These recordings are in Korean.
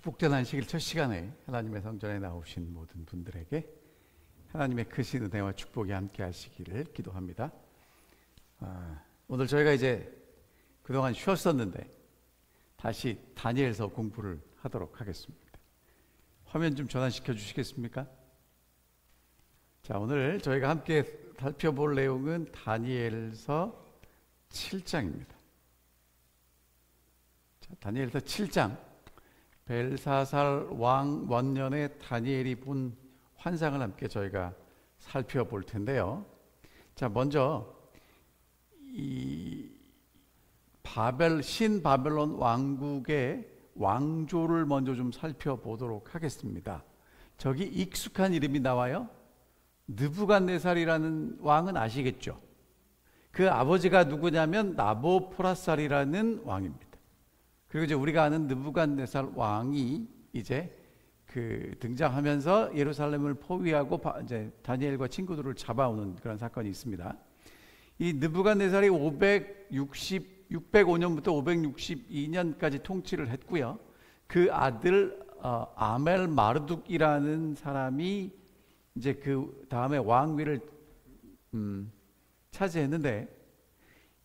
축복된 안식일 첫 시간에 하나님의 성전에 나오신 모든 분들에게 하나님의 크신 은혜와 축복이 함께 하시기를 기도합니다. 오늘 저희가 이제 그동안 쉬었었는데 다시 다니엘서 공부를 하도록 하겠습니다. 화면 좀 전환시켜 주시겠습니까? 자, 오늘 저희가 함께 살펴볼 내용은 다니엘서 7장입니다. 자, 다니엘서 7장, 벨사살 왕 원년에 다니엘이 본 환상을 함께 저희가 살펴볼 텐데요. 자, 먼저 이 신바벨론 왕국의 왕조를 먼저 좀 살펴보도록 하겠습니다. 저기 익숙한 이름이 나와요. 느부갓네살이라는 왕은 아시겠죠? 그 아버지가 누구냐면 나보포라살이라는 왕입니다. 그리고 이제 우리가 아는 느부갓네살 왕이 이제 등장하면서 예루살렘을 포위하고 이제 다니엘과 친구들을 잡아오는 그런 사건이 있습니다. 이 느부갓네살이 605년부터 562년까지 통치를 했고요. 그 아들 아멜 마르둑이라는 사람이 이제 그 다음에 왕위를 차지했는데,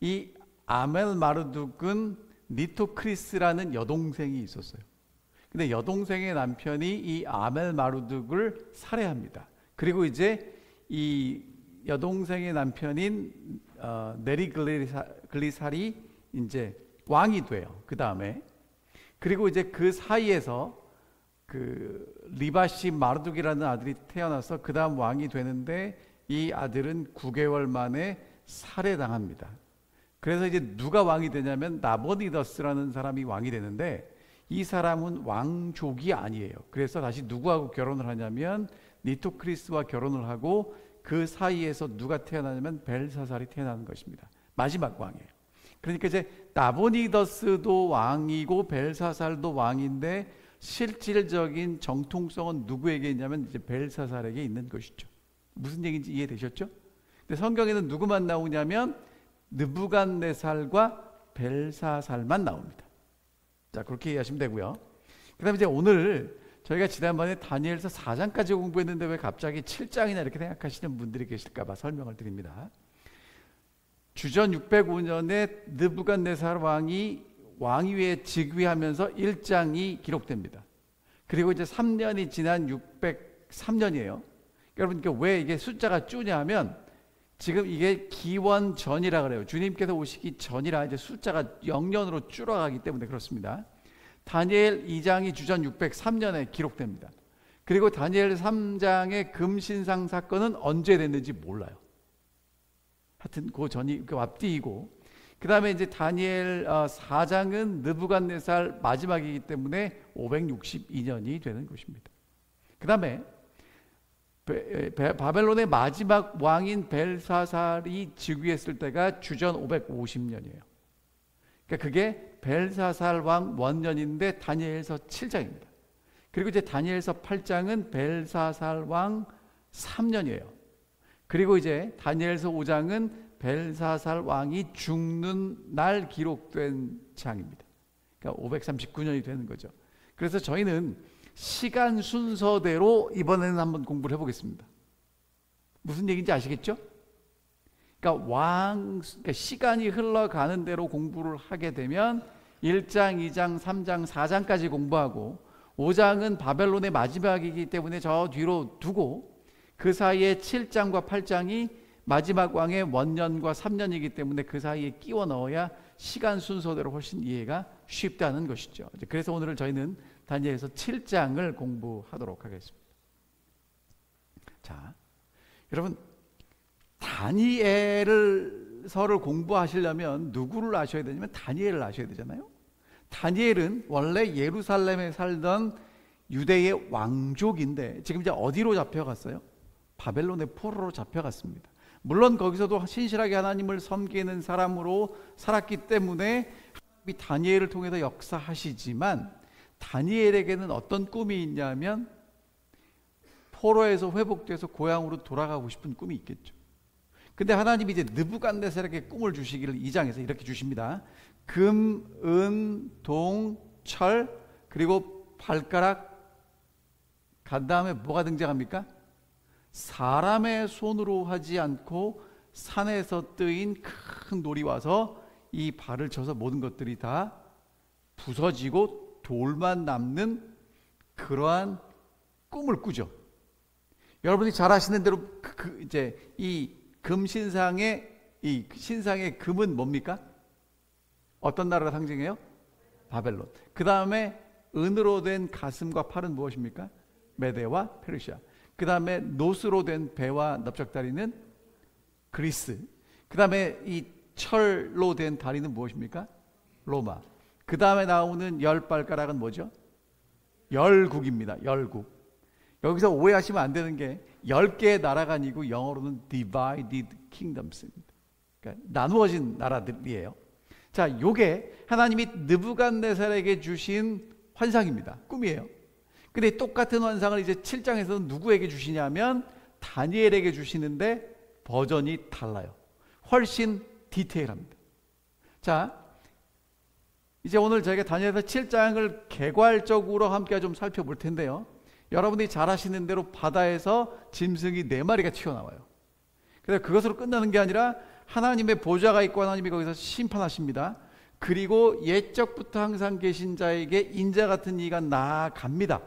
이 아멜 마르둑은 니토크리스라는 여동생이 있었어요. 근데 여동생의 남편이 이 아멜 마르둑을 살해합니다. 그리고 이제 이 여동생의 남편인 네리글리살이 이제 왕이 돼요. 그 다음에 그리고 이제 그 사이에서 그 리바시 마르둑이라는 아들이 태어나서 그 다음 왕이 되는데, 이 아들은 9개월 만에 살해당합니다. 그래서 이제 누가 왕이 되냐면 나보니더스라는 사람이 왕이 되는데, 이 사람은 왕족이 아니에요. 그래서 다시 누구하고 결혼을 하냐면 니토크리스와 결혼을 하고, 그 사이에서 누가 태어나냐면 벨사살이 태어나는 것입니다. 마지막 왕이에요. 그러니까 이제 나보니더스도 왕이고 벨사살도 왕인데, 실질적인 정통성은 누구에게 있냐면 이제 벨사살에게 있는 것이죠. 무슨 얘기인지 이해되셨죠? 근데 성경에는 누구만 나오냐면 느부갓네살과 벨사살만 나옵니다. 자, 그렇게 이해하시면 되고요. 그 다음에 이제 오늘 저희가 지난번에 다니엘서 4장까지 공부했는데 왜 갑자기 7장이나 이렇게 생각하시는 분들이 계실까봐 설명을 드립니다. 주전 605년에 느부갓네살 왕이 왕위에 즉위하면서 1장이 기록됩니다. 그리고 이제 3년이 지난 603년이에요. 여러분, 왜 이게 숫자가 주냐 하면 지금 이게 기원 전이라 그래요. 주님께서 오시기 전이라 이제 숫자가 0년으로 줄어가기 때문에 그렇습니다. 다니엘 2장이 주전 603년에 기록됩니다. 그리고 다니엘 3장의 금신상 사건은 언제 됐는지 몰라요. 하여튼 그 전이 그 앞뒤이고, 그 다음에 이제 다니엘 4장은 느부갓네살 마지막이기 때문에 562년이 되는 것입니다. 그 다음에 바벨론의 마지막 왕인 벨사살이 즉위했을 때가 주전 550년이에요. 그러니까 그게 벨사살 왕 원년인데 다니엘서 7장입니다. 그리고 이제 다니엘서 8장은 벨사살 왕 3년이에요. 그리고 이제 다니엘서 5장은 벨사살 왕이 죽는 날 기록된 장입니다. 그러니까 539년이 되는 거죠. 그래서 저희는 시간 순서대로 이번에는 한번 공부를 해보겠습니다. 무슨 얘기인지 아시겠죠? 그러니까 시간이 흘러가는 대로 공부를 하게 되면 1장, 2장, 3장, 4장까지 공부하고, 5장은 바벨론의 마지막이기 때문에 저 뒤로 두고, 그 사이에 7장과 8장이 마지막 왕의 원년과 3년이기 때문에 그 사이에 끼워 넣어야 시간 순서대로 훨씬 이해가 쉽다는 것이죠. 그래서 오늘 저희는 다니엘서 7장을 공부하도록 하겠습니다. 자, 여러분, 다니엘서를 공부하시려면 누구를 아셔야 되냐면 다니엘을 아셔야 되잖아요. 다니엘은 원래 예루살렘에 살던 유대의 왕족인데 지금 이제 어디로 잡혀갔어요? 바벨론의 포로로 잡혀갔습니다. 물론 거기서도 신실하게 하나님을 섬기는 사람으로 살았기 때문에 하나님이 다니엘을 통해서 역사하시지만, 다니엘에게는 어떤 꿈이 있냐면 포로에서 회복돼서 고향으로 돌아가고 싶은 꿈이 있겠죠. 근데 하나님이 이제 느부갓네살에게 꿈을 주시기를 2장에서 이렇게 주십니다. 금, 은, 동, 철, 그리고 발가락 간 다음에 뭐가 등장합니까? 사람의 손으로 하지 않고 산에서 뜨인 큰 돌이 와서 이 발을 쳐서 모든 것들이 다 부서지고 돌만 남는 그러한 꿈을 꾸죠. 여러분이 잘 아시는 대로 이제 이 금신상의 이 신상의 금은 뭡니까? 어떤 나라를 상징해요? 바벨론. 그 다음에 은으로 된 가슴과 팔은 무엇입니까? 메데와 페르시아. 그 다음에 노스로 된 배와 넓적다리는 그리스. 그 다음에 이 철로 된 다리는 무엇입니까? 로마. 그 다음에 나오는 열 발가락은 뭐죠? 열국입니다. 열국. 여기서 오해하시면 안 되는 게 10개의 나라가 아니고 영어로는 divided kingdoms입니다. 그러니까 나누어진 나라들이에요. 자, 요게 하나님이 느부갓네살에게 주신 환상입니다. 꿈이에요. 근데 똑같은 환상을 이제 7장에서는 누구에게 주시냐면 다니엘에게 주시는데 버전이 달라요. 훨씬 디테일합니다. 자, 이제 오늘 저희가 다니엘서 7장을 개괄적으로 함께 좀 살펴볼 텐데요. 여러분들이 잘 아시는 대로 바다에서 짐승이 4마리가 튀어나와요. 그래서 그것으로 끝나는 게 아니라 하나님의 보좌가 있고 하나님이 거기서 심판하십니다. 그리고 옛적부터 항상 계신 자에게 인자 같은 이가 나아갑니다.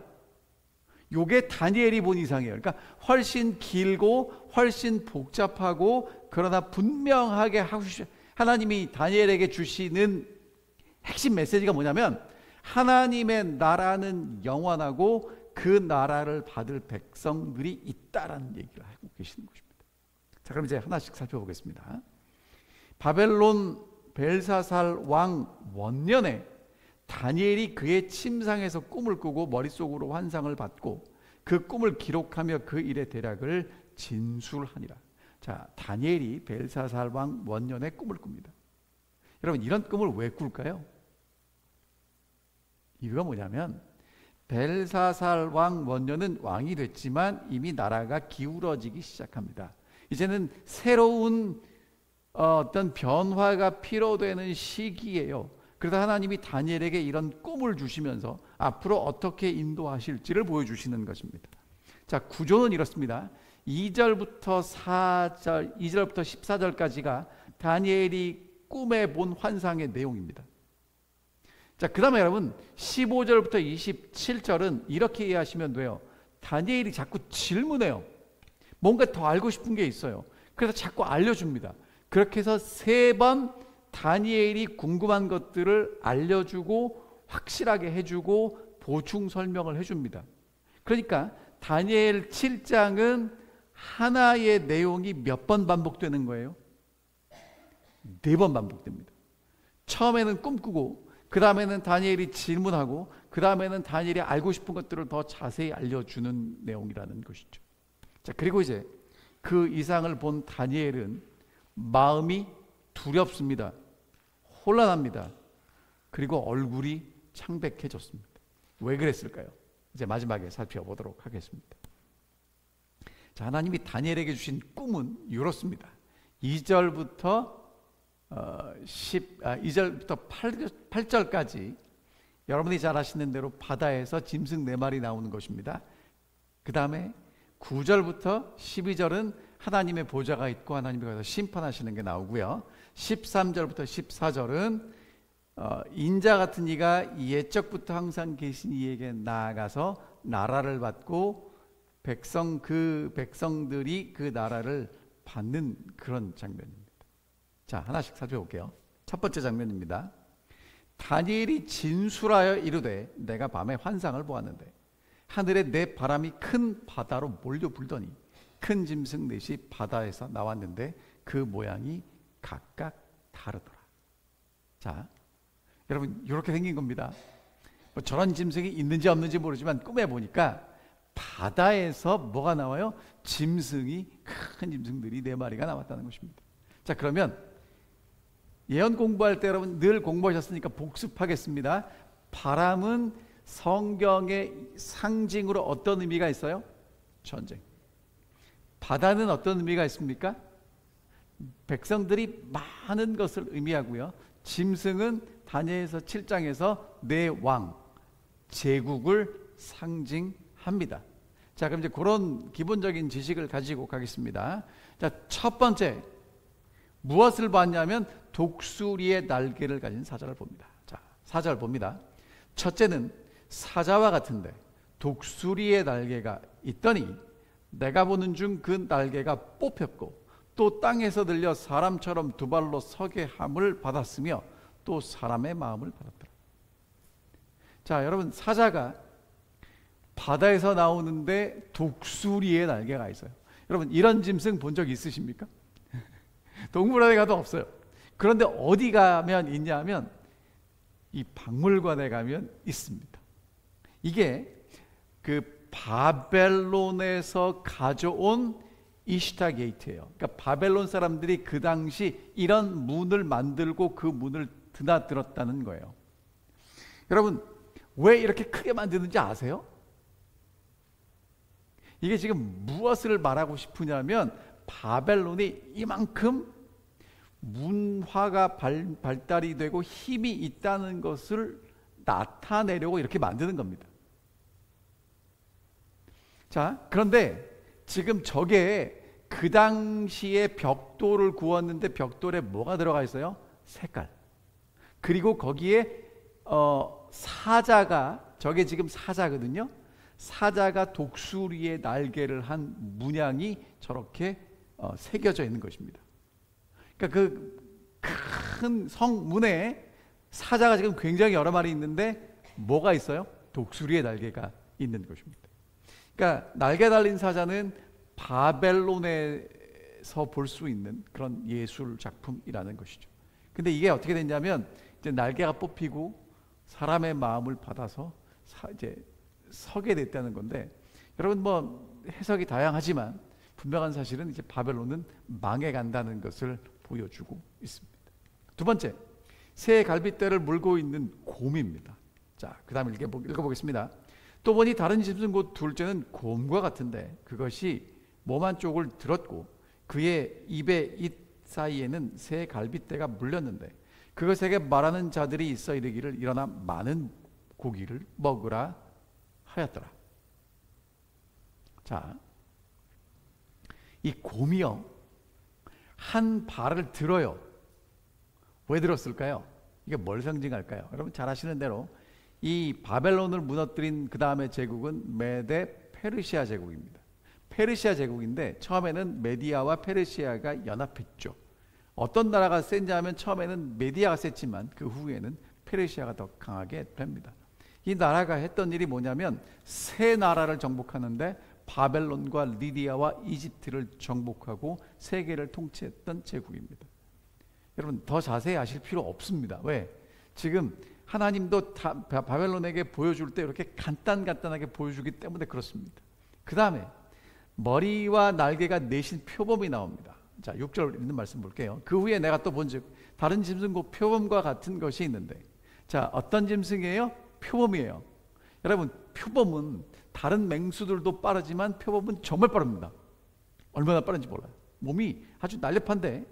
요게 다니엘이 본 이상이에요. 그러니까 훨씬 길고 훨씬 복잡하고 그러나 분명하게 하나님이 다니엘에게 주시는 핵심 메시지가 뭐냐면 하나님의 나라는 영원하고 그 나라를 받을 백성들이 있다라는 얘기를 하고 계시는 것입니다. 자, 그럼 이제 하나씩 살펴보겠습니다. 바벨론 벨사살 왕 원년에 다니엘이 그의 침상에서 꿈을 꾸고 머릿속으로 환상을 받고 그 꿈을 기록하며 그 일의 대략을 진술하니라. 자, 다니엘이 벨사살 왕 원년에 꿈을 꿉니다. 여러분, 이런 꿈을 왜 꿀까요? 이유가 뭐냐면 벨사살 왕 원년은 왕이 됐지만 이미 나라가 기울어지기 시작합니다. 이제는 새로운 어떤 변화가 필요되는 시기예요. 그래서 하나님이 다니엘에게 이런 꿈을 주시면서 앞으로 어떻게 인도하실지를 보여주시는 것입니다. 자, 구조는 이렇습니다. 2절부터 14절까지가 다니엘이 꿈에 본 환상의 내용입니다. 자, 그 다음에 여러분 15절부터 27절은 이렇게 이해하시면 돼요. 다니엘이 자꾸 질문해요. 뭔가 더 알고 싶은 게 있어요. 그래서 자꾸 알려줍니다. 그렇게 해서 3번 다니엘이 궁금한 것들을 알려주고 확실하게 해주고 보충 설명을 해줍니다. 그러니까 다니엘 7장은 하나의 내용이 몇 번 반복되는 거예요? 4번 반복됩니다. 처음에는 꿈꾸고 그 다음에는 다니엘이 질문하고 그 다음에는 다니엘이 알고 싶은 것들을 더 자세히 알려주는 내용이라는 것이죠. 자, 그리고 이제 그 이상을 본 다니엘은 마음이 두렵습니다. 혼란합니다. 그리고 얼굴이 창백해졌습니다. 왜 그랬을까요? 이제 마지막에 살펴보도록 하겠습니다. 자, 하나님이 다니엘에게 주신 꿈은 이렇습니다. 2절부터 8절까지 여러분이 잘 아시는 대로 바다에서 짐승 4마리 나오는 것입니다. 그 다음에 9절부터 12절은 하나님의 보좌가 있고 하나님이 거기서 심판하시는 게 나오고요. 13절부터 14절은 인자 같은 이가 옛적부터 항상 계신 이에게 나아가서 나라를 받고 백성들이 그 나라를 받는 그런 장면입니다. 자, 하나씩 살펴볼게요. 첫 번째 장면입니다. 다니엘이 진술하여 이르되 내가 밤에 환상을 보았는데 하늘에 내 바람이 큰 바다로 몰려 불더니 큰 짐승 넷이 바다에서 나왔는데 그 모양이 각각 다르더라. 자, 여러분 이렇게 생긴 겁니다. 뭐 저런 짐승이 있는지 없는지 모르지만 꿈에 보니까 바다에서 뭐가 나와요? 짐승이 큰 짐승들이 4마리가 나왔다는 것입니다. 자, 그러면 예언 공부할 때 여러분 늘 공부하셨으니까 복습하겠습니다. 바람은 성경의 상징으로 어떤 의미가 있어요? 전쟁. 바다는 어떤 의미가 있습니까? 백성들이 많은 것을 의미하고요. 짐승은 다니엘서 7장에서 내 왕, 제국을 상징합니다. 자, 그럼 이제 그런 기본적인 지식을 가지고 가겠습니다. 자, 첫 번째 무엇을 봤냐면 독수리의 날개를 가진 사자를 봅니다. 자, 사자를 봅니다. 첫째는 사자와 같은데 독수리의 날개가 있더니 내가 보는 중 그 날개가 뽑혔고 또 땅에서 들려 사람처럼 두 발로 서게 함을 받았으며 또 사람의 마음을 받았더라. 자, 여러분, 사자가 바다에서 나오는데 독수리의 날개가 있어요. 여러분, 이런 짐승 본 적 있으십니까? 동물원에 가도 없어요. 그런데 어디 가면 있냐면 이 박물관에 가면 있습니다. 이게 그 바벨론에서 가져온 이시타 게이트예요. 그러니까 바벨론 사람들이 그 당시 이런 문을 만들고 그 문을 드나들었다는 거예요. 여러분, 왜 이렇게 크게 만드는지 아세요? 이게 지금 무엇을 말하고 싶으냐면 바벨론이 이만큼 문화가 발달이 되고 힘이 있다는 것을 나타내려고 이렇게 만드는 겁니다. 자, 그런데 지금 저게 그 당시에 벽돌을 구웠는데 벽돌에 뭐가 들어가 있어요? 색깔. 그리고 거기에 사자가, 저게 지금 사자거든요. 사자가 독수리의 날개를 한 문양이 저렇게 새겨져 있는 것입니다. 그러니까 그 큰 성문에 사자가 지금 굉장히 여러 마리 있는데 뭐가 있어요? 독수리의 날개가 있는 것입니다. 그러니까 날개 달린 사자는 바벨론에서 볼 수 있는 그런 예술 작품이라는 것이죠. 근데 이게 어떻게 됐냐면 이제 날개가 뽑히고 사람의 마음을 받아서 이제 서게 됐다는 건데, 여러분 뭐 해석이 다양하지만 분명한 사실은 이제 바벨론은 망해간다는 것을 보여주고 있습니다. 두 번째, 새 갈빗대를 물고 있는 곰입니다. 자, 그 다음에 읽어보겠습니다. 또 보니 다른 짐승 곧 둘째는 곰과 같은데 그것이 몸 한쪽을 들었고 그의 입에 잇 사이에는 새 갈빗대가 물렸는데 그것에게 말하는 자들이 있어 이르기를 일어나 많은 고기를 먹으라 하였더라. 자, 이 곰이요 한 발을 들어요. 왜 들었을까요? 이게 뭘 상징할까요? 여러분 잘 아시는 대로 이 바벨론을 무너뜨린 그 다음의 제국은 메데 페르시아 제국입니다. 페르시아 제국인데 처음에는 메디아와 페르시아가 연합했죠. 어떤 나라가 센지 하면 처음에는 메디아가 셌지만 그 후에는 페르시아가 더 강하게 됩니다. 이 나라가 했던 일이 뭐냐면 세 나라를 정복하는데 바벨론과 리디아와 이집트를 정복하고 세계를 통치했던 제국입니다. 여러분 더 자세히 아실 필요 없습니다. 왜? 지금 하나님도 바벨론에게 보여줄 때 이렇게 간단하게 보여주기 때문에 그렇습니다. 그 다음에 머리와 날개가 내신 표범이 나옵니다. 자, 6절 있는 말씀 볼게요. 그 후에 내가 또 본즉 다른 짐승 곧 표범과 같은 것이 있는데, 자, 어떤 짐승이에요? 표범이에요. 여러분 표범은 다른 맹수들도 빠르지만 표범은 정말 빠릅니다. 얼마나 빠른지 몰라요. 몸이 아주 날렵한데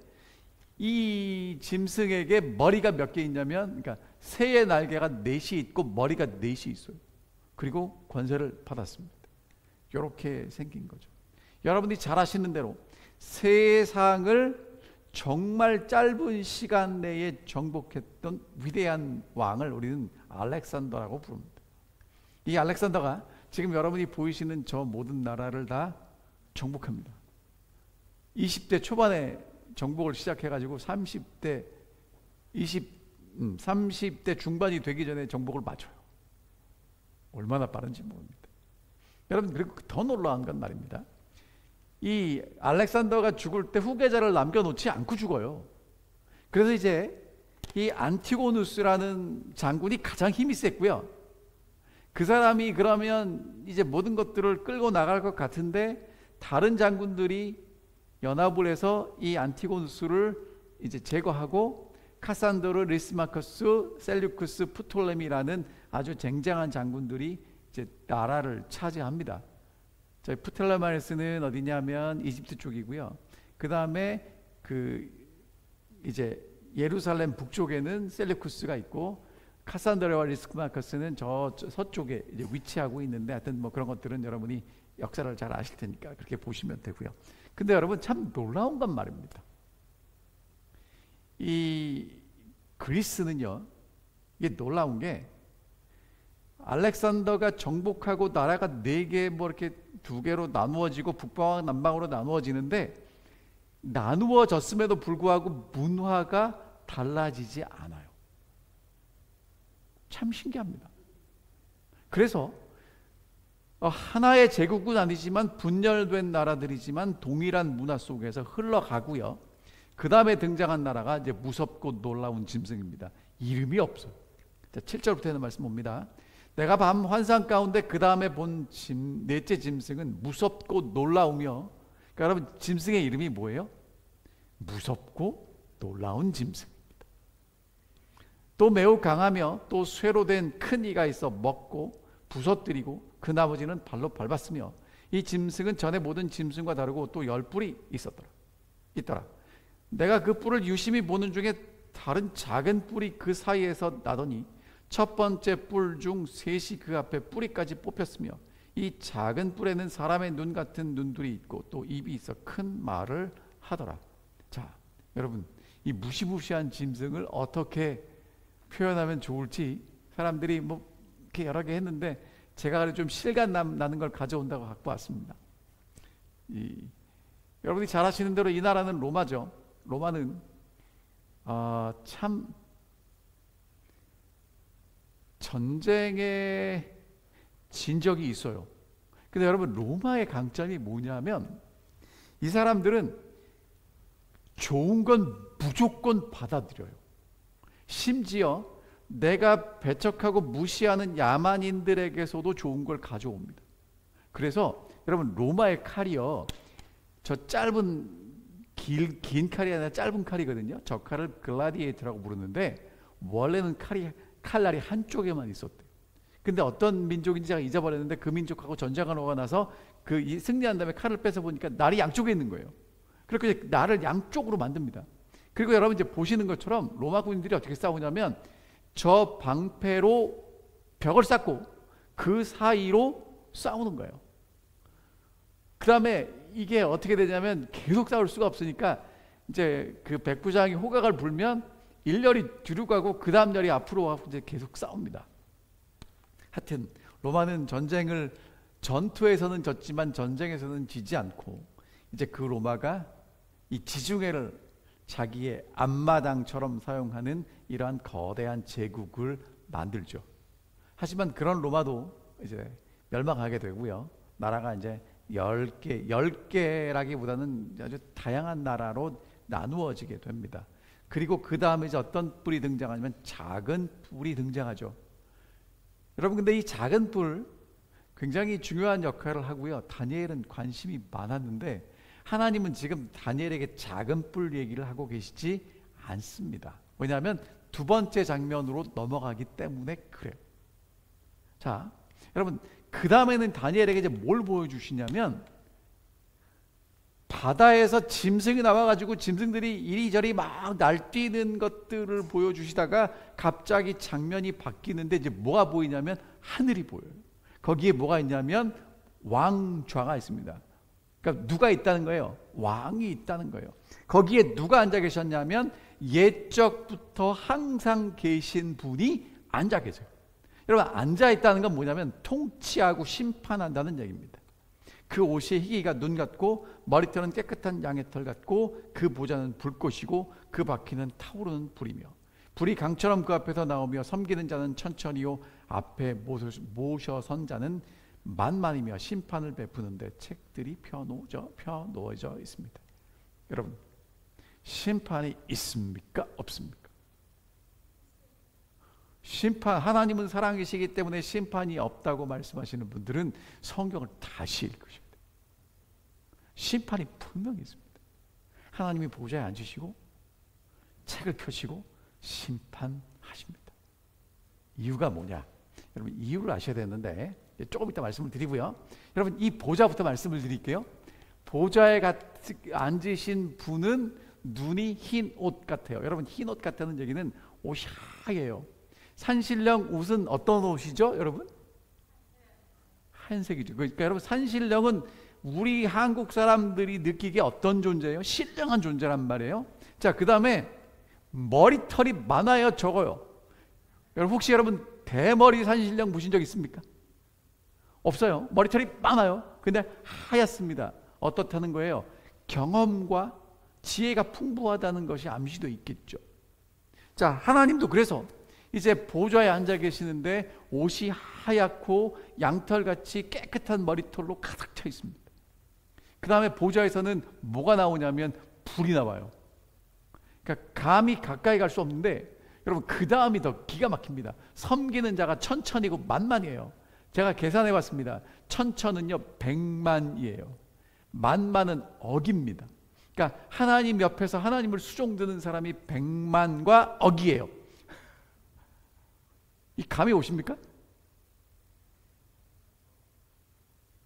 이 짐승에게 머리가 몇 개 있냐면, 그러니까 새의 날개가 넷이 있고 머리가 넷이 있어요. 그리고 권세를 받았습니다. 이렇게 생긴 거죠. 여러분이 잘 아시는 대로 세상을 정말 짧은 시간 내에 정복했던 위대한 왕을 우리는 알렉산더라고 부릅니다. 이 알렉산더가 지금 여러분이 보이시는 저 모든 나라를 다 정복합니다. 20대 초반에 정복을 시작해가지고 30대 중반이 되기 전에 정복을 마쳐요. 얼마나 빠른지 모릅니다. 여러분, 그리고 더 놀라운 건 말입니다. 이 알렉산더가 죽을 때 후계자를 남겨놓지 않고 죽어요. 그래서 이제 이 안티고누스라는 장군이 가장 힘이 셌고요. 그 사람이 그러면 이제 모든 것들을 끌고 나갈 것 같은데 다른 장군들이 연합을 해서 이 안티고누스를 이제 제거하고 카산드르, 리스마커스, 셀류쿠스, 프톨레미라는 아주 쟁쟁한 장군들이 이제 나라를 차지합니다. 저희 프톨레마이스는 어디냐면 이집트 쪽이고요. 그 다음에 그 이제 예루살렘 북쪽에는 셀류쿠스가 있고 카산드라와 리스크마커스는 저 서쪽에 이제 위치하고 있는데, 하여튼 뭐 그런 것들은 여러분이 역사를 잘 아실 테니까 그렇게 보시면 되고요. 근데 여러분 참 놀라운 건 말입니다. 이 그리스는요, 이게 놀라운 게 알렉산더가 정복하고 나라가 4개 뭐 이렇게 2개로 나누어지고 북방과 남방으로 나누어지는데, 나누어졌음에도 불구하고 문화가 달라지지 않아요. 참 신기합니다. 그래서 하나의 제국은 아니지만 분열된 나라들이지만 동일한 문화 속에서 흘러가고요. 그 다음에 등장한 나라가 이제 무섭고 놀라운 짐승입니다. 이름이 없어요. 자, 7절부터 하는 말씀 봅니다. 내가 밤 환상 가운데 그 다음에 본 넷째 짐승은 무섭고 놀라우며, 그러니까 여러분 짐승의 이름이 뭐예요? 무섭고 놀라운 짐승입니다. 또 매우 강하며 또 쇠로 된 큰 이가 있어 먹고 부서뜨리고 그 나머지는 발로 밟았으며, 이 짐승은 전에 모든 짐승과 다르고 또 10뿔이 있더라. 내가 그 뿔을 유심히 보는 중에 다른 작은 뿔이 그 사이에서 나더니 첫 번째 뿔 중 셋이 그 앞에 뿌리까지 뽑혔으며, 이 작은 뿔에는 사람의 눈 같은 눈들이 있고 또 입이 있어 큰 말을 하더라. 자, 여러분 이 무시무시한 짐승을 어떻게 표현하면 좋을지 사람들이 뭐 이렇게 여러 개 했는데, 제가 좀 실감 나는 걸 가져온다고 갖고 왔습니다. 여러분이 잘 아시는 대로 이 나라는 로마죠. 로마는 참 전쟁에 진 적이 있어요. 근데 여러분 로마의 강점이 뭐냐면, 이 사람들은 좋은 건 무조건 받아들여요. 심지어 내가 배척하고 무시하는 야만인들에게서도 좋은 걸 가져옵니다. 그래서 여러분 로마의 칼이요, 저 짧은 긴 칼이 아니라 짧은 칼이거든요. 저 칼을 글라디에이터라고 부르는데, 원래는 칼날이 한쪽에만 있었대요. 근데 어떤 민족인지 제가 잊어버렸는데, 그 민족하고 전쟁을 하고 나서 승리한 다음에 칼을 뺏어 보니까 날이 양쪽에 있는 거예요. 그렇게 날을 양쪽으로 만듭니다. 그리고 여러분 이제 보시는 것처럼 로마 군인들이 어떻게 싸우냐면, 저 방패로 벽을 쌓고 그 사이로 싸우는 거예요. 그 다음에 이게 어떻게 되냐면, 계속 싸울 수가 없으니까 이제 그 백부장이 호각을 불면 1열이 뒤로 가고 그 다음 열이 앞으로 와서 이제 계속 싸웁니다. 하여튼 로마는 전투에서는 졌지만 전쟁에서는 지지 않고, 이제 그 로마가 이 지중해를 자기의 앞마당처럼 사용하는 이러한 거대한 제국을 만들죠. 하지만 그런 로마도 이제 멸망하게 되고요. 나라가 이제 10개라기보다는 아주 다양한 나라로 나누어지게 됩니다. 그리고 그 다음에 이제 어떤 뿔이 등장하냐면 작은 뿔이 등장하죠. 여러분 근데 이 작은 뿔 굉장히 중요한 역할을 하고요. 다니엘은 관심이 많았는데, 하나님은 지금 다니엘에게 작은 뿔 얘기를 하고 계시지 않습니다. 왜냐하면 두 번째 장면으로 넘어가기 때문에 그래요. 자, 여러분 그 다음에는 다니엘에게 이제 뭘 보여주시냐면, 바다에서 짐승이 나와가지고 짐승들이 이리저리 막 날뛰는 것들을 보여주시다가 갑자기 장면이 바뀌는데, 이제 뭐가 보이냐면 하늘이 보여요. 거기에 뭐가 있냐면 왕좌가 있습니다. 그러니까 누가 있다는 거예요? 왕이 있다는 거예요. 거기에 누가 앉아 계셨냐면 옛적부터 항상 계신 분이 앉아 계세요. 여러분 앉아 있다는 건 뭐냐면 통치하고 심판한다는 얘기입니다. 그 옷의 희기가 눈 같고 머리털은 깨끗한 양의 털 같고 그 보좌는 불꽃이고 그 바퀴는 타오르는 불이며, 불이 강처럼 그 앞에서 나오며 섬기는 자는 천천히요 앞에 모셔 선 자는 만만이며 심판을 베푸는데 책들이 펴놓어져 있습니다. 여러분 심판이 있습니까? 없습니까? 하나님은 사랑이시기 때문에 심판이 없다고 말씀하시는 분들은 성경을 다시 읽으셔야 돼요. 심판이 분명히 있습니다. 하나님이 보좌에 앉으시고 책을 펴시고 심판하십니다. 이유가 뭐냐? 여러분 이유를 아셔야 되는데 조금 이따 말씀을 드리고요. 여러분 이 보좌부터 말씀을 드릴게요. 보좌에 앉으신 분은 눈이 흰 옷 같아요. 여러분 흰 옷 같다는 얘기는 옷이 하얘요. 산신령 옷은 어떤 옷이죠, 여러분? 하얀색이죠. 그러니까 여러분, 산신령은 우리 한국 사람들이 느끼기에 어떤 존재예요? 신령한 존재란 말이에요. 자, 그 다음에 머리털이 많아요, 적어요? 여러분, 혹시 여러분 대머리 산신령 보신 적 있습니까? 없어요. 머리털이 많아요. 근데 하얗습니다. 어떻다는 거예요? 경험과 지혜가 풍부하다는 것이 암시도 있겠죠. 자, 하나님도 그래서 이제 보좌에 앉아 계시는데 옷이 하얗고 양털같이 깨끗한 머리털로 가득 차 있습니다. 그 다음에 보좌에서는 뭐가 나오냐면 불이 나와요. 그러니까 감히 가까이 갈 수 없는데, 여러분, 그 다음이 더 기가 막힙니다. 섬기는 자가 천천이고 만만이에요. 제가 계산해 봤습니다. 천천은요 100만이에요. 만만은 억입니다. 그러니까 하나님 옆에서 하나님을 수종드는 사람이 100만과 억이에요. 이 감이 오십니까?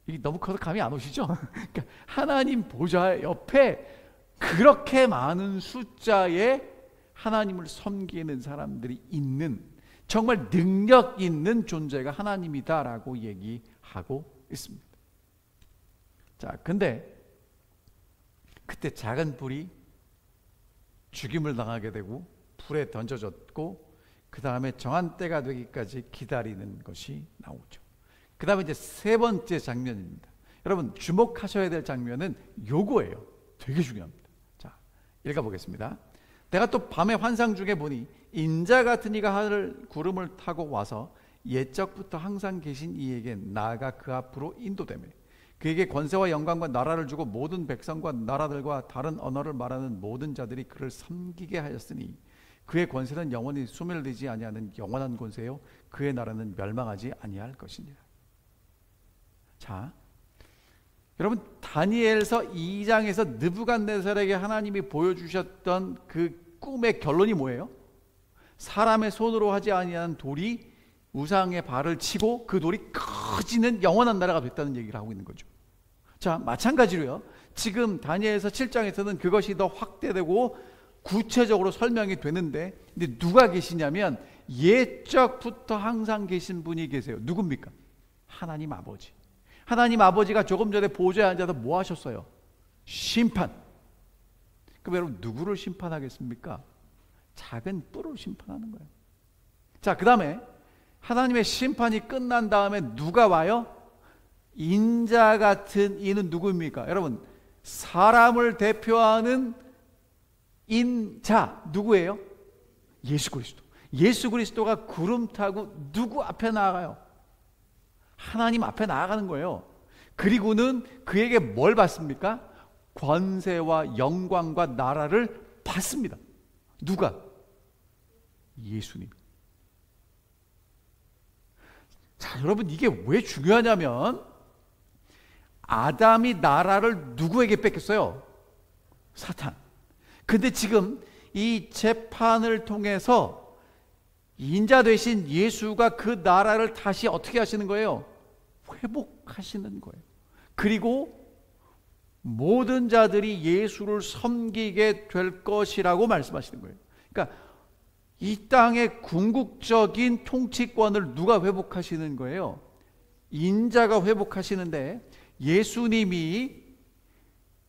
이게 너무 커서 감이 안 오시죠? 그러니까 하나님 보좌 옆에 그렇게 많은 숫자의 하나님을 섬기는 사람들이 있는, 정말 능력 있는 존재가 하나님이다라고 얘기하고 있습니다. 자, 근데 그때 작은 불이 죽임을 당하게 되고 불에 던져졌고, 그 다음에 정한 때가 되기까지 기다리는 것이 나오죠. 그 다음에 이제 세 번째 장면입니다. 여러분, 주목하셔야 될 장면은 요거예요. 되게 중요합니다. 자, 읽어보겠습니다. 내가 또 밤에 환상 중에 보니 인자 같은 이가 하늘 구름을 타고 와서 옛적부터 항상 계신 이에게 나아가 그 앞으로 인도되매 그에게 권세와 영광과 나라를 주고 모든 백성과 나라들과 다른 언어를 말하는 모든 자들이 그를 섬기게 하였으니 그의 권세는 영원히 소멸되지 아니하는 영원한 권세요 그의 나라는 멸망하지 아니할 것이니라. 자, 여러분, 다니엘서 2장에서 느부갓네살에게 하나님이 보여주셨던 그 꿈의 결론이 뭐예요? 사람의 손으로 하지 아니한 돌이 우상의 발을 치고 그 돌이 커지는 영원한 나라가 됐다는 얘기를 하고 있는 거죠. 자, 마찬가지로요, 지금 다니엘서 7장에서는 그것이 더 확대되고 구체적으로 설명이 되는데, 근데 누가 계시냐면 옛적부터 항상 계신 분이 계세요. 누굽니까? 하나님 아버지. 하나님 아버지가 조금 전에 보좌에 앉아서 뭐 하셨어요? 심판. 그럼 여러분, 누구를 심판하겠습니까? 작은 뿔을 심판하는 거예요. 자, 그 다음에 하나님의 심판이 끝난 다음에 누가 와요? 인자 같은 이는 누구입니까? 여러분, 사람을 대표하는 인자 누구예요? 예수 그리스도. 예수 그리스도가 구름 타고 누구 앞에 나아가요? 하나님 앞에 나아가는 거예요. 그리고는 그에게 뭘 받습니까? 권세와 영광과 나라를 받습니다. 누가? 예수님. 자, 여러분, 이게 왜 중요하냐면 아담이 나라를 누구에게 뺏겼어요? 사탄. 근데 지금 이 재판을 통해서 인자 되신 예수가 그 나라를 다시 어떻게 하시는 거예요? 회복하시는 거예요. 그리고 모든 자들이 예수를 섬기게 될 것이라고 말씀하시는 거예요. 그러니까 이 땅의 궁극적인 통치권을 누가 회복하시는 거예요? 인자가 회복하시는데, 예수님이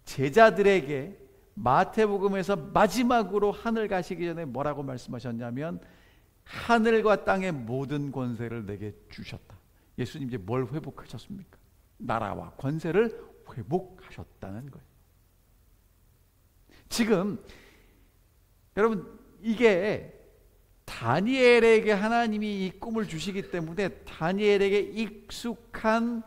제자들에게 마태복음에서 마지막으로 하늘 가시기 전에 뭐라고 말씀하셨냐면 하늘과 땅의 모든 권세를 내게 주셨다. 예수님 이제 뭘 회복하셨습니까? 나라와 권세를 회복하셨다는 거예요. 지금 여러분, 이게 다니엘에게 하나님이 이 꿈을 주시기 때문에 다니엘에게 익숙한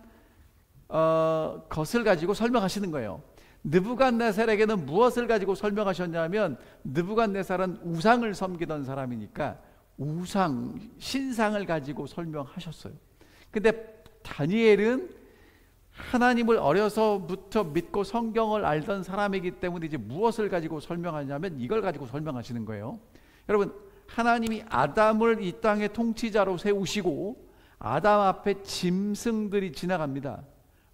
것을 가지고 설명하시는 거예요. 느부갓네살에게는 무엇을 가지고 설명하셨냐면, 느부갓네살은 우상을 섬기던 사람이니까 우상, 신상을 가지고 설명하셨어요. 근데 다니엘은 하나님을 어려서부터 믿고 성경을 알던 사람이기 때문에 이제 무엇을 가지고 설명하냐면 이걸 가지고 설명하시는 거예요. 여러분, 하나님이 아담을 이 땅의 통치자로 세우시고 아담 앞에 짐승들이 지나갑니다.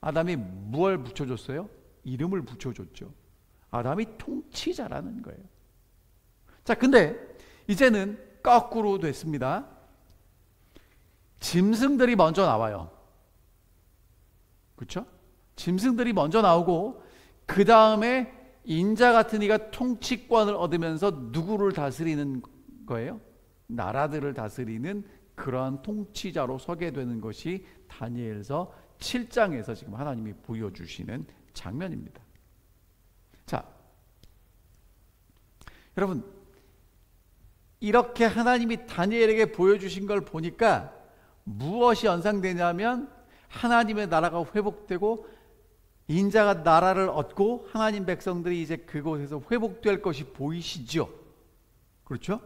아담이 무엇을 붙여줬어요? 이름을 붙여줬죠. 아담이 통치자라는 거예요. 자, 근데 이제는 거꾸로 됐습니다. 짐승들이 먼저 나와요. 그렇죠? 짐승들이 먼저 나오고 그 다음에 인자 같은 이가 통치권을 얻으면서 누구를 다스리는 거예요? 나라들을 다스리는 그러한 통치자로 서게 되는 것이 다니엘서 7장에서 지금 하나님이 보여주시는 장면입니다. 자, 여러분, 이렇게 하나님이 다니엘에게 보여주신 걸 보니까 무엇이 연상되냐면 하나님의 나라가 회복되고 인자가 나라를 얻고 하나님 백성들이 이제 그곳에서 회복될 것이 보이시죠? 그렇죠?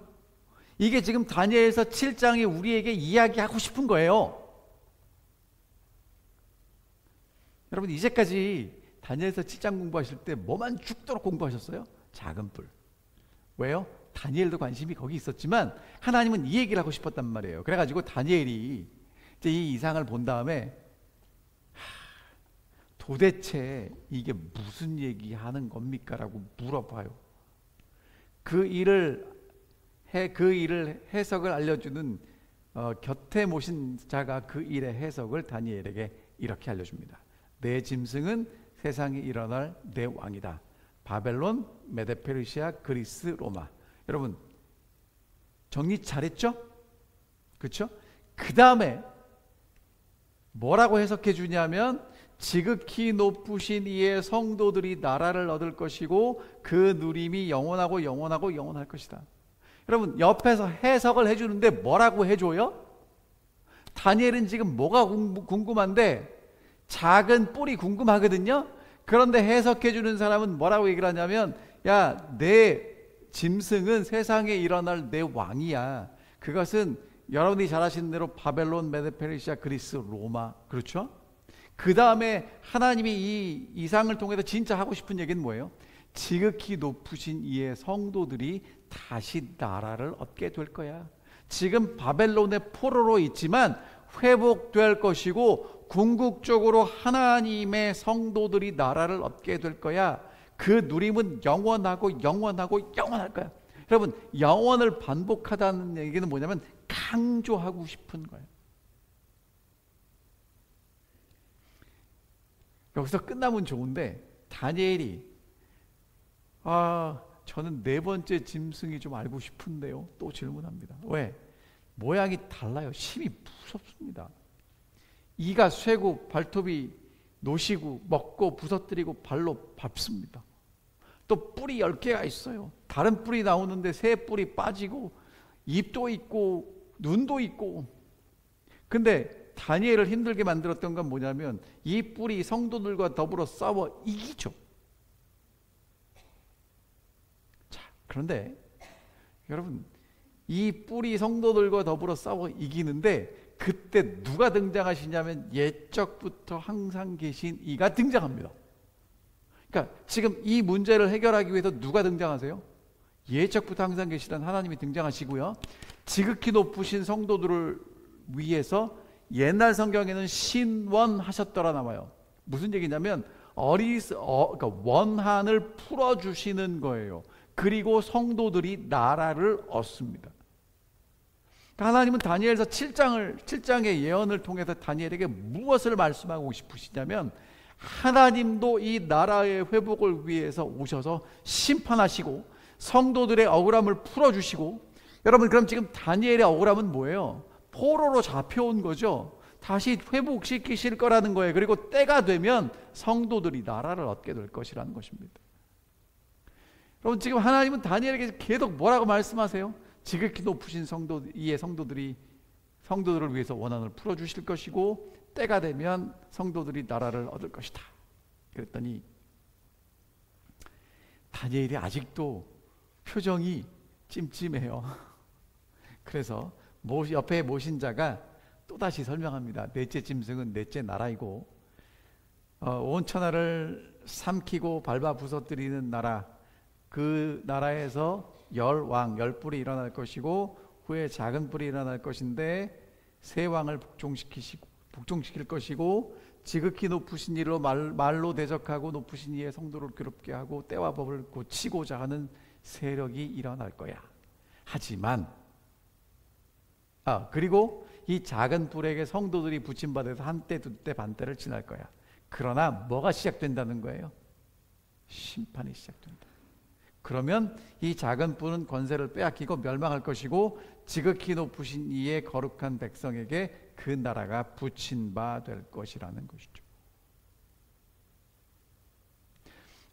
이게 지금 다니엘서 7장이 우리에게 이야기하고 싶은 거예요. 여러분, 이제까지 다니엘서 7장 공부하실 때 뭐만 죽도록 공부하셨어요? 작은 뿔. 왜요? 다니엘도 관심이 거기 있었지만 하나님은 이 얘기를 하고 싶었단 말이에요. 그래가지고 다니엘이 이제 이 이상을 본 다음에 도대체 이게 무슨 얘기하는 겁니까? 라고 물어봐요. 그 일을 해석을 알려주는 곁에 모신 자가 그 일의 해석을 다니엘에게 이렇게 알려줍니다. 내 짐승은 세상에 일어날 내 왕이다. 바벨론, 메데페르시아, 그리스, 로마. 여러분, 정리 잘했죠? 그렇죠? 그 다음에 뭐라고 해석해 주냐면 지극히 높으신 이의 성도들이 나라를 얻을 것이고 그 누림이 영원하고 영원하고 영원할 것이다. 여러분, 옆에서 해석을 해주는데 뭐라고 해줘요? 다니엘은 지금 뭐가 궁금한데 작은 뿔이 궁금하거든요. 그런데 해석해주는 사람은 뭐라고 얘기를 하냐면 야, 내 짐승은 세상에 일어날 내 왕이야. 그것은 여러분이 잘 아시는 대로 바벨론, 메데페르시아, 그리스, 로마. 그렇죠? 그 다음에 하나님이 이 이상을 통해서 진짜 하고 싶은 얘기는 뭐예요? 지극히 높으신 이의 성도들이 다시 나라를 얻게 될 거야. 지금 바벨론의 포로로 있지만 회복될 것이고 궁극적으로 하나님의 성도들이 나라를 얻게 될 거야. 그 누림은 영원하고 영원하고 영원할 거야. 여러분, 영원을 반복하다는 얘기는 뭐냐면 강조하고 싶은 거예요. 여기서 끝나면 좋은데 다니엘이 저는 네 번째 짐승이 좀 알고 싶은데요. 또 질문합니다. 왜? 모양이 달라요. 심히 무섭습니다. 이가 쇠고 발톱이 노시고 먹고 부서뜨리고 발로 밟습니다. 또 뿔이 10개가 있어요. 다른 뿔이 나오는데 새 뿔이 빠지고 입도 있고 눈도 있고. 근데 다니엘을 힘들게 만들었던 건 뭐냐면 이 뿔이 성도들과 더불어 싸워 이기죠. 자, 그런데 여러분, 이 뿔이 성도들과 더불어 싸워 이기는데 그때 누가 등장하시냐면 옛적부터 항상 계신 이가 등장합니다. 그러니까 지금 이 문제를 해결하기 위해서 누가 등장하세요? 옛적부터 항상 계시던 하나님이 등장하시고요. 지극히 높으신 성도들을 위해서 옛날 성경에는 신원하셨더라 나와요. 무슨 얘기냐면 그러니까 원한을 풀어주시는 거예요. 그리고 성도들이 나라를 얻습니다. 하나님은 다니엘서 7장의 예언을 통해서 다니엘에게 무엇을 말씀하고 싶으시냐면 하나님도 이 나라의 회복을 위해서 오셔서 심판하시고 성도들의 억울함을 풀어주시고. 여러분, 그럼 지금 다니엘의 억울함은 뭐예요? 포로로 잡혀온 거죠. 다시 회복시키실 거라는 거예요. 그리고 때가 되면 성도들이 나라를 얻게 될 것이라는 것입니다. 여러분, 지금 하나님은 다니엘에게 계속 뭐라고 말씀하세요? 지극히 높으신 이의 성도들을 위해서 원한을 풀어주실 것이고 때가 되면 성도들이 나라를 얻을 것이다. 그랬더니 다니엘이 아직도 표정이 찜찜해요. 그래서 옆에 모신 자가 또다시 설명합니다. 넷째 짐승은 넷째 나라이고 온 천하를 삼키고 밟아 부서뜨리는 나라, 그 나라에서 10뿔이 일어날 것이고 후에 작은 뿔이 일어날 것인데 세 왕을 복종시킬 것이고 지극히 높으신 이로 말로 대적하고 높으신 이의 성도를 괴롭게 하고 때와 법을 고치고자 하는 세력이 일어날 거야. 하지만 그리고 이 작은 뿔에게 성도들이 붙임받아서 한때 두때 반때를 지날 거야. 그러나 뭐가 시작된다는 거예요? 심판이 시작된다. 그러면 이 작은 뿔은 권세를 빼앗기고 멸망할 것이고 지극히 높으신 이의 거룩한 백성에게 그 나라가 붙인 바 될 것이라는 것이죠.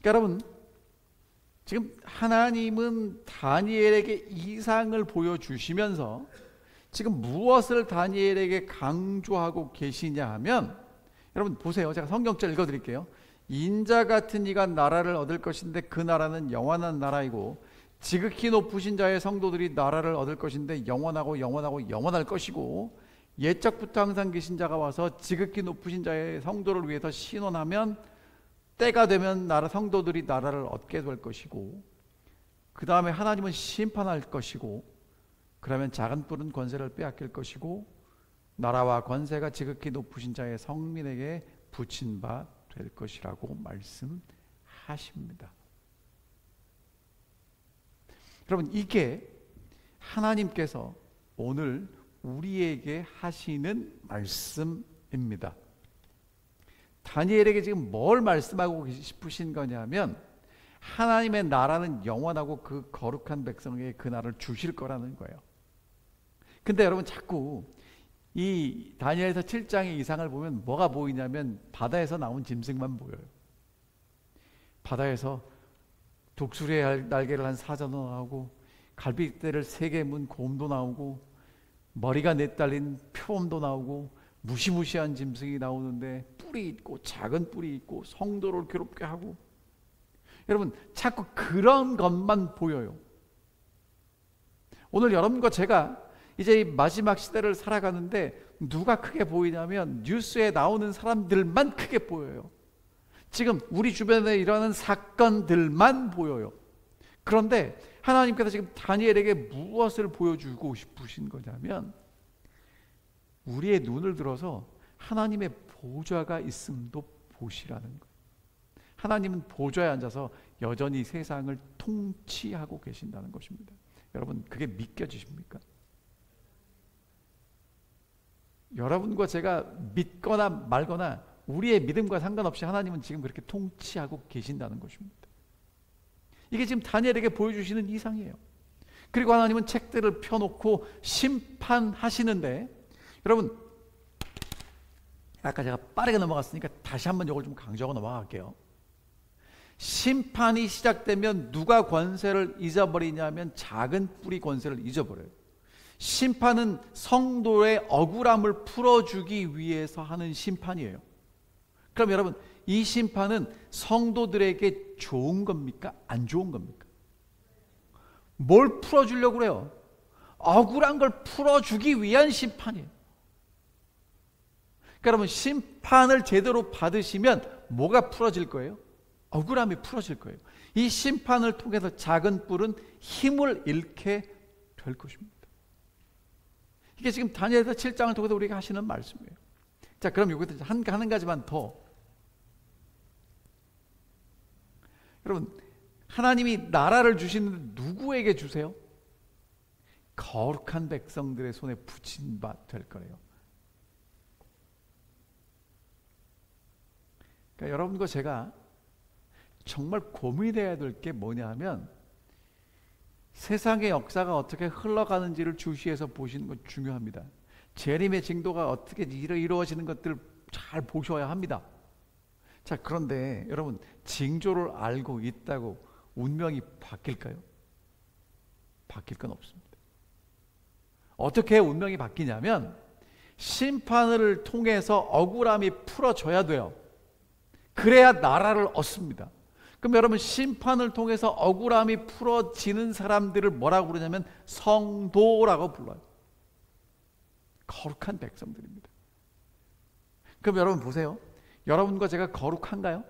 그러니까 여러분, 지금 하나님은 다니엘에게 이상을 보여주시면서 지금 무엇을 다니엘에게 강조하고 계시냐 하면, 여러분 보세요. 제가 성경절 읽어드릴게요. 인자 같은 이가 나라를 얻을 것인데 그 나라는 영원한 나라이고 지극히 높으신 자의 성도들이 나라를 얻을 것인데 영원하고 영원하고 영원할 것이고 옛적부터 항상 계신 자가 와서 지극히 높으신 자의 성도를 위해서 신원하면 때가 되면 나라 성도들이 나라를 얻게 될 것이고 그 다음에 하나님은 심판할 것이고 그러면 작은 뿔은 권세를 빼앗길 것이고 나라와 권세가 지극히 높으신 자의 성민에게 붙인 바 될 것이라고 말씀하십니다. 여러분, 이게 하나님께서 오늘 우리에게 하시는 말씀입니다. 다니엘에게 지금 뭘 말씀하고 싶으신 거냐면 하나님의 나라는 영원하고 그 거룩한 백성에게 그 나라를 주실 거라는 거예요. 근데 여러분, 자꾸 이 다니엘서 7장의 이상을 보면 뭐가 보이냐면 바다에서 나온 짐승만 보여요. 바다에서 독수리의 날개를 한 사자도 나오고 갈빗대를 3개 문 곰도 나오고 머리가 4달린 표범도 나오고 무시무시한 짐승이 나오는데 뿔이 있고 작은 뿔이 있고 성도를 괴롭게 하고, 여러분 자꾸 그런 것만 보여요. 오늘 여러분과 제가 이제 이 마지막 시대를 살아가는데 누가 크게 보이냐면 뉴스에 나오는 사람들만 크게 보여요. 지금 우리 주변에 일어나는 사건들만 보여요. 그런데 하나님께서 지금 다니엘에게 무엇을 보여주고 싶으신 거냐면 우리의 눈을 들어서 하나님의 보좌가 있음도 보시라는 거예요. 하나님은 보좌에 앉아서 여전히 세상을 통치하고 계신다는 것입니다. 여러분, 그게 믿겨지십니까? 여러분과 제가 믿거나 말거나 우리의 믿음과 상관없이 하나님은 지금 그렇게 통치하고 계신다는 것입니다. 이게 지금 다니엘에게 보여주시는 이상이에요. 그리고 하나님은 책들을 펴놓고 심판하시는데, 여러분 아까 제가 빠르게 넘어갔으니까 다시 한번 이걸 좀 강조하고 넘어갈게요. 심판이 시작되면 누가 권세를 잊어버리냐면 작은 뿔이 권세를 잊어버려요. 심판은 성도의 억울함을 풀어주기 위해서 하는 심판이에요. 그럼 여러분, 이 심판은 성도들에게 좋은 겁니까? 안 좋은 겁니까? 뭘 풀어주려고 그래요? 억울한 걸 풀어주기 위한 심판이에요. 그러니까 여러분, 심판을 제대로 받으시면 뭐가 풀어질 거예요? 억울함이 풀어질 거예요. 이 심판을 통해서 작은 뿔은 힘을 잃게 될 것입니다. 이게 지금 다니엘서 7장을 통해서 우리가 하시는 말씀이에요. 자, 그럼 여기서 한 가지만 더. 여러분, 하나님이 나라를 주시는 누구에게 주세요? 거룩한 백성들의 손에 붙인 바 될 거예요. 그러니까 여러분과 제가 정말 고민해야 될 게 뭐냐 하면 세상의 역사가 어떻게 흘러가는지를 주시해서 보시는 것 중요합니다. 재림의 징조가 어떻게 이루어지는 것들을 잘 보셔야 합니다. 자, 그런데 여러분, 징조를 알고 있다고 운명이 바뀔까요? 바뀔 건 없습니다. 어떻게 운명이 바뀌냐면 심판을 통해서 억울함이 풀어져야 돼요. 그래야 나라를 얻습니다. 그럼 여러분, 심판을 통해서 억울함이 풀어지는 사람들을 뭐라고 부르냐면 성도라고 불러요. 거룩한 백성들입니다. 그럼 여러분 보세요. 여러분과 제가 거룩한가요?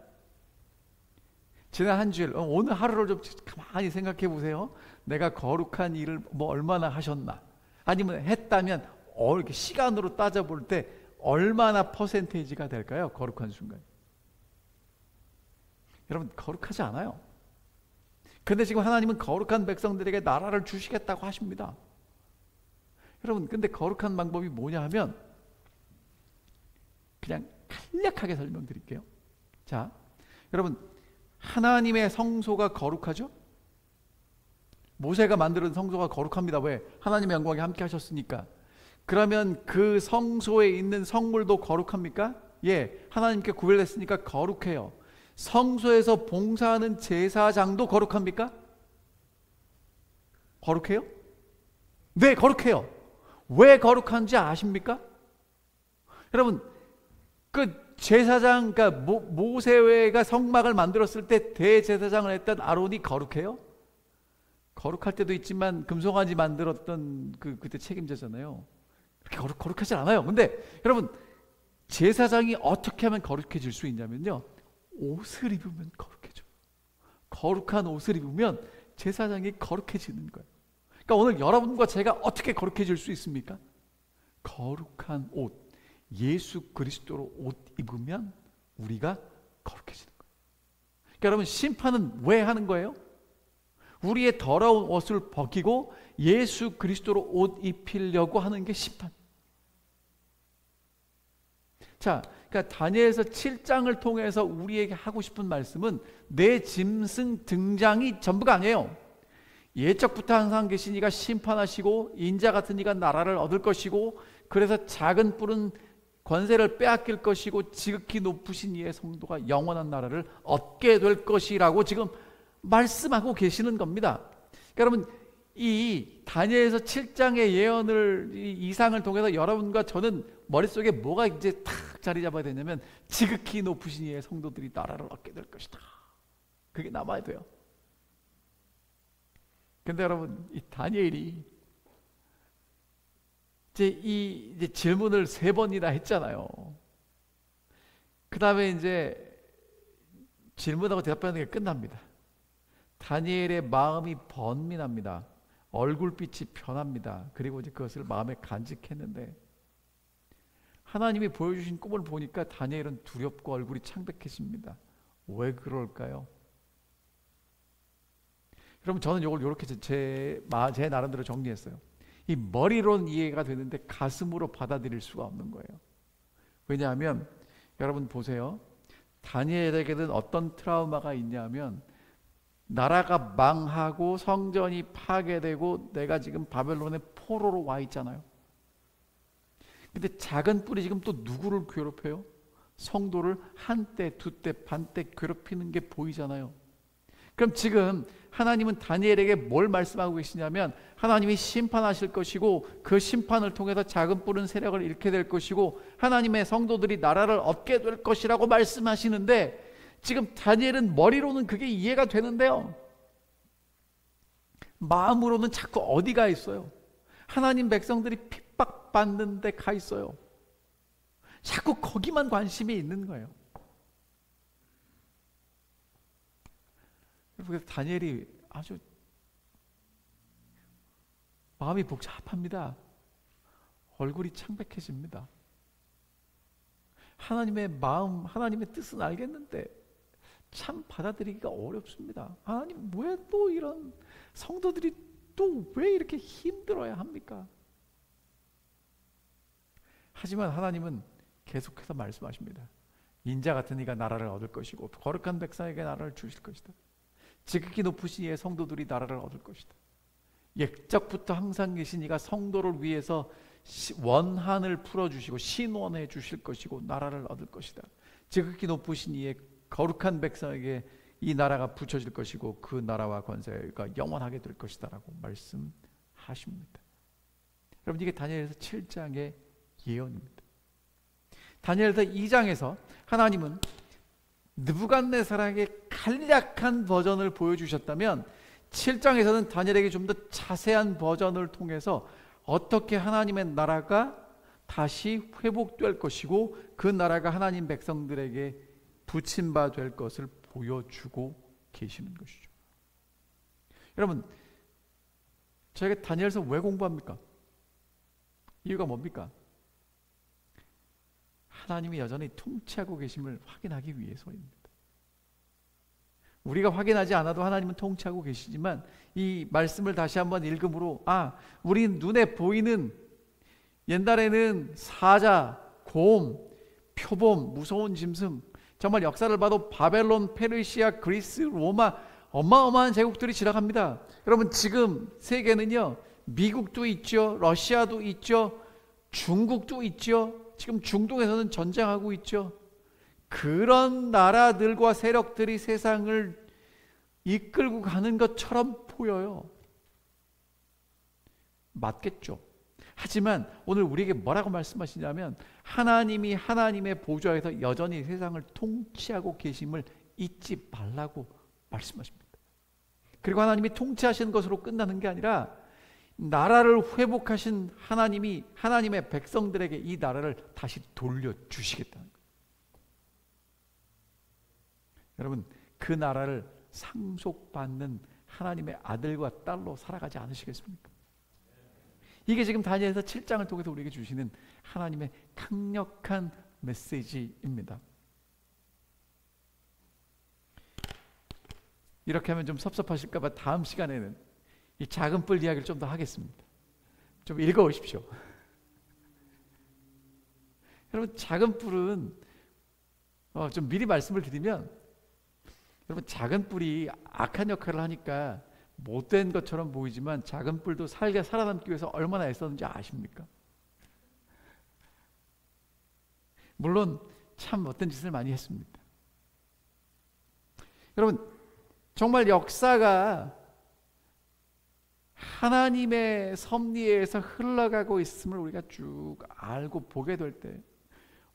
지난 한 주일, 오늘 하루를 좀 가만히 생각해 보세요. 내가 거룩한 일을 뭐 얼마나 하셨나? 아니면 했다면 이렇게 시간으로 따져볼 때 얼마나 퍼센테이지가 될까요? 거룩한 순간. 여러분, 거룩하지 않아요. 근데 지금 하나님은 거룩한 백성들에게 나라를 주시겠다고 하십니다. 여러분, 근데 거룩한 방법이 뭐냐 하면 그냥 간략하게 설명드릴게요. 자, 여러분, 하나님의 성소가 거룩하죠? 모세가 만드는 성소가 거룩합니다. 왜? 하나님의 영광에 함께 하셨으니까. 그러면 그 성소에 있는 성물도 거룩합니까? 예, 하나님께 구별됐으니까 거룩해요. 성소에서 봉사하는 제사장도 거룩합니까? 거룩해요? 네, 거룩해요. 왜 거룩한지 아십니까? 여러분, 그 제사장, 그러니까 모세가 성막을 만들었을 때 대제사장을 했던 아론이 거룩해요? 거룩할 때도 있지만 금송아지 만들었던 그때 책임자잖아요. 그렇게 거룩하지 않아요. 근데 여러분, 제사장이 어떻게 하면 거룩해질 수 있냐면요, 옷을 입으면 거룩해져요. 거룩한 옷을 입으면 제사장이 거룩해지는 거예요. 그러니까 오늘 여러분과 제가 어떻게 거룩해질 수 있습니까? 거룩한 옷, 예수 그리스도로 옷 입으면 우리가 거룩해지는 거예요. 그러니까 여러분, 심판은 왜 하는 거예요? 우리의 더러운 옷을 벗기고 예수 그리스도로 옷 입히려고 하는 게 심판. 자, 그러니까 다니엘서 7장을 통해서 우리에게 하고 싶은 말씀은 내 짐승 등장이 전부가 아니에요. 예적부터 항상 계신 이가 심판하시고 인자 같은 이가 나라를 얻을 것이고, 그래서 작은 뿔은 권세를 빼앗길 것이고 지극히 높으신 이의 성도가 영원한 나라를 얻게 될 것이라고 지금 말씀하고 계시는 겁니다. 그러니까 여러분, 이 다니엘서 7장의 예언을, 이 이상을 통해서 여러분과 저는 머릿속에 뭐가 이제 탁 자리 잡아야 되냐면, 지극히 높으신 이의 성도들이 나라를 얻게 될 것이다. 그게 남아야 돼요. 근데 여러분, 이 다니엘이 이제 질문을 3번이나 했잖아요. 그 다음에 이제 질문하고 대답하는 게 끝납니다. 다니엘의 마음이 번민합니다. 얼굴빛이 변합니다. 그리고 이제 그것을 마음에 간직했는데, 하나님이 보여주신 꿈을 보니까 다니엘은 두렵고 얼굴이 창백해집니다. 왜 그럴까요? 여러분, 저는 이걸 이렇게 제 나름대로 정리했어요. 이 머리로는 이해가 되는데 가슴으로 받아들일 수가 없는 거예요. 왜냐하면 여러분 보세요. 다니엘에게는 어떤 트라우마가 있냐면, 나라가 망하고 성전이 파괴되고 내가 지금 바벨론의 포로로 와 있잖아요. 근데 작은 뿔이 지금 또 누구를 괴롭혀요? 성도를 한때, 두때, 반때 괴롭히는 게 보이잖아요. 그럼 지금 하나님은 다니엘에게 뭘 말씀하고 계시냐면, 하나님이 심판하실 것이고 그 심판을 통해서 작은 뿔은 세력을 잃게 될 것이고 하나님의 성도들이 나라를 얻게 될 것이라고 말씀하시는데, 지금 다니엘은 머리로는 그게 이해가 되는데요, 마음으로는 자꾸 어디가 있어요? 하나님 백성들이 핍박받는 데 가 있어요. 자꾸 거기만 관심이 있는 거예요. 그래서 다니엘이 아주 마음이 복잡합니다. 얼굴이 창백해집니다. 하나님의 마음, 하나님의 뜻은 알겠는데 참 받아들이기가 어렵습니다. 하나님, 왜 또 이런 성도들이 또 왜 이렇게 힘들어야 합니까? 하지만 하나님은 계속해서 말씀하십니다. 인자 같은 이가 나라를 얻을 것이고 거룩한 백성에게 나라를 주실 것이다. 지극히 높으신 이의 성도들이 나라를 얻을 것이다. 옛적부터 항상 계신 이가 성도를 위해서 원한을 풀어주시고 신원해 주실 것이고 나라를 얻을 것이다. 지극히 높으신 이의 거룩한 백성에게 이 나라가 붙여질 것이고 그 나라와 권세가 영원하게 될 것이다 라고 말씀하십니다. 여러분, 이게 다니엘서 7장의 예언입니다. 다니엘서 2장에서 하나님은 느부갓네살에게 간략한 버전을 보여주셨다면, 7장에서는 다니엘에게 좀 더 자세한 버전을 통해서 어떻게 하나님의 나라가 다시 회복될 것이고 그 나라가 하나님 백성들에게 붙임바 될 것을 보여주고 계시는 것이죠. 여러분, 저희가 다니엘서 왜 공부합니까? 이유가 뭡니까? 하나님이 여전히 통치하고 계심을 확인하기 위해서입니다. 우리가 확인하지 않아도 하나님은 통치하고 계시지만, 이 말씀을 다시 한번 읽음으로 우리 눈에 보이는 옛날에는 사자, 곰, 표범, 무서운 짐승, 정말 역사를 봐도 바벨론, 페르시아, 그리스, 로마 어마어마한 제국들이 지나갑니다. 여러분 지금 세계는요, 미국도 있죠, 러시아도 있죠, 중국도 있죠, 지금 중동에서는 전쟁하고 있죠. 그런 나라들과 세력들이 세상을 이끌고 가는 것처럼 보여요. 맞겠죠. 하지만 오늘 우리에게 뭐라고 말씀하시냐면 하나님이 하나님의 보좌에서 여전히 세상을 통치하고 계심을 잊지 말라고 말씀하십니다. 그리고 하나님이 통치하시는 것으로 끝나는 게 아니라 나라를 회복하신 하나님이 하나님의 백성들에게 이 나라를 다시 돌려주시겠다는 거예요. 여러분 그 나라를 상속받는 하나님의 아들과 딸로 살아가지 않으시겠습니까? 이게 지금 다니엘서 7장을 통해서 우리에게 주시는 하나님의 강력한 메시지입니다. 이렇게 하면 좀 섭섭하실까 봐 다음 시간에는 이 작은 뿔 이야기를 좀 더 하겠습니다. 좀 읽어오십시오. 여러분 작은 뿔은 좀 미리 말씀을 드리면, 여러분 작은 뿔이 악한 역할을 하니까 못된 것처럼 보이지만 작은 뿔도 살아남기 위해서 얼마나 애썼는지 아십니까? 물론 참 못된 짓을 많이 했습니다. 여러분 정말 역사가 하나님의 섭리에서 흘러가고 있음을 우리가 쭉 알고 보게 될 때,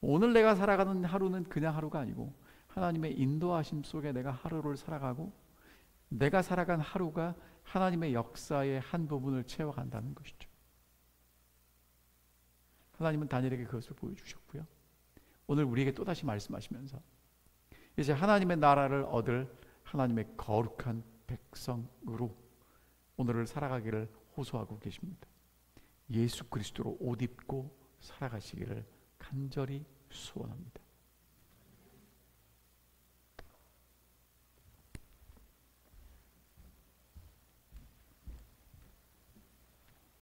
오늘 내가 살아가는 하루는 그냥 하루가 아니고 하나님의 인도하심 속에 내가 하루를 살아가고 내가 살아간 하루가 하나님의 역사의 한 부분을 채워간다는 것이죠. 하나님은 다니엘에게 그것을 보여주셨고요. 오늘 우리에게 또다시 말씀하시면서 이제 하나님의 나라를 얻을 하나님의 거룩한 백성으로 오늘을 살아가기를 호소하고 계십니다. 예수 그리스도로 옷 입고 살아가시기를 간절히 소원합니다.